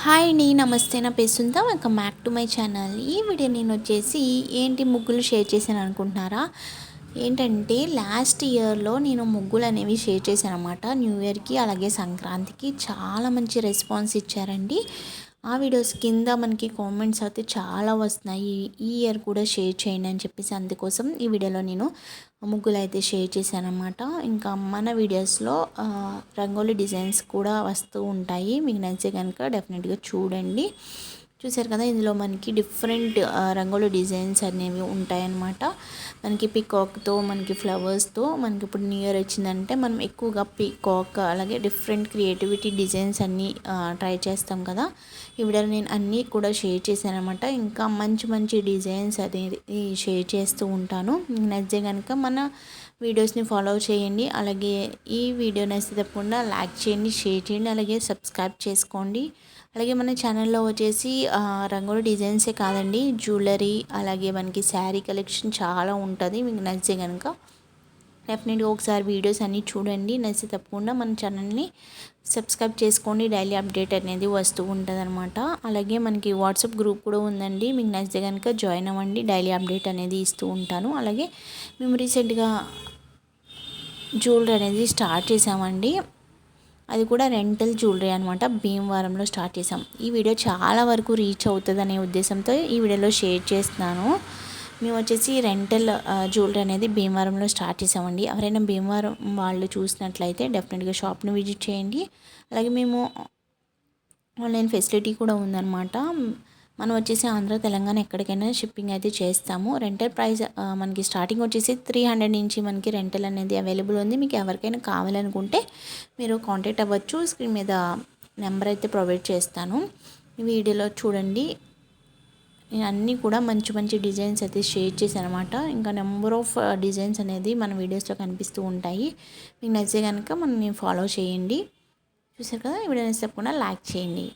Hi అండి, నమస్తే. నా పేరు సుంత. Welcome back to my channel. ఈ వీడియో నేను వచ్చేసి ఏంటి ముగ్గులు షేర్ చేశాను అనుకుంటున్నారా? ఏంటంటే లాస్ట్ ఇయర్లో నేను ముగ్గులు అనేవి షేర్ చేశాను అనమాట. న్యూ ఇయర్కి అలాగే సంక్రాంతికి చాలా మంచి రెస్పాన్స్ ఇచ్చారండి. ఆ వీడియోస్ కింద మనకి కామెంట్స్ అయితే చాలా వస్తున్నాయి, ఈ ఇయర్ కూడా షేర్ చేయండి అని చెప్పేసి. అందుకోసం ఈ వీడియోలో నేను ముగ్గులు అయితే షేర్ చేశాను అనమాట. ఇంకా మన వీడియోస్లో రంగోలీ డిజైన్స్ కూడా వస్తూ ఉంటాయి. మీకు నచ్చితే కనుక డెఫినెట్గా చూడండి. చూసారు కదా, ఇందులో మనకి డిఫరెంట్ రంగోలీ డిజైన్స్ అనేవి ఉంటాయన్నమాట. మనకి పికాక్తో, మనకి ఫ్లవర్స్తో, మనకి ఇప్పుడు న్యూ ఇయర్ వచ్చిందంటే మనం ఎక్కువగా పికాక్ అలాగే డిఫరెంట్ క్రియేటివిటీ డిజైన్స్ అన్నీ ట్రై చేస్తాం కదా. ఈ వీడియోలో నేను అన్నీ కూడా షేర్ చేశాను అనమాట. ఇంకా మంచి మంచి డిజైన్స్ అనేది షేర్ చేస్తూ ఉంటాను. మీకు నచ్చితే కనుక మన వీడియోస్ని ఫాలో చేయండి. అలాగే ఈ వీడియో నచ్చితే తప్పకుండా లైక్ చేయండి, షేర్ చేయండి, అలాగే సబ్స్క్రైబ్ చేసుకోండి. అలాగే మన ఛానల్లో వచ్చేసి రంగోలి డిజైన్సే కాదండి, జ్యువెలరీ అలాగే మనకి శారీ కలెక్షన్ చాలా ఉంటుంది. మీకు నచ్చితే కనుక డెఫినెట్గా ఒకసారి వీడియోస్ అన్నీ చూడండి. నచ్చితే తప్పకుండా మన ఛానల్ని సబ్స్క్రైబ్ చేసుకోండి. డైలీ అప్డేట్ అనేది వస్తూ ఉంటుంది అనమాట. అలాగే మనకి వాట్సాప్ గ్రూప్ కూడా ఉందండి. మీకు నచ్చితే కనుక జాయిన్ అవ్వండి. డైలీ అప్డేట్ అనేది ఇస్తూ ఉంటాను. అలాగే మేము రీసెంట్గా జ్యువెలరీ అనేది స్టార్ట్ చేసామండి. అది కూడా రెంటల్ జ్యువెలరీ అనమాట. భీమవరంలో స్టార్ట్ చేసాం. ఈ వీడియో చాలా వరకు రీచ్ అవుతుంది అనే ఉద్దేశంతో ఈ వీడియోలో షేర్ చేస్తున్నాను. మేము వచ్చేసి రెంటల్ జ్యువెలరీ అనేది భీమవరంలో స్టార్ట్ చేసామండి. ఎవరైనా భీమవరం వాళ్ళు చూసినట్లయితే డెఫినెట్గా షాప్ని విజిట్ చేయండి. అలాగే మేము ఆన్లైన్ ఫెసిలిటీ కూడా ఉందన్నమాట. మనం వచ్చేసి ఆంధ్ర తెలంగాణ ఎక్కడికైనా షిప్పింగ్ అయితే చేస్తాము. రెంటల్ ప్రైస్ మనకి స్టార్టింగ్ వచ్చేసి 300 నుంచి మనకి రెంటల్ అనేది అవైలబుల్ ఉంది. మీకు ఎవరికైనా కావాలనుకుంటే మీరు కాంటాక్ట్ అవ్వచ్చు. స్క్రీన్ మీద నెంబర్ అయితే ప్రొవైడ్ చేస్తాను. ఈ వీడియోలో చూడండి, నేను అన్నీ కూడా మంచి మంచి డిజైన్స్ అయితే షేర్ చేశాను అనమాట. ఇంకా నెంబర్ ఆఫ్ డిజైన్స్ అనేది మన వీడియోస్లో కనిపిస్తూ ఉంటాయి. మీకు నచ్చితే కనుక మనల్ని ఫాలో చేయండి. చూసారు కదా, ఈ వీడియో నచ్చితే తప్పకుండా లైక్ చేయండి.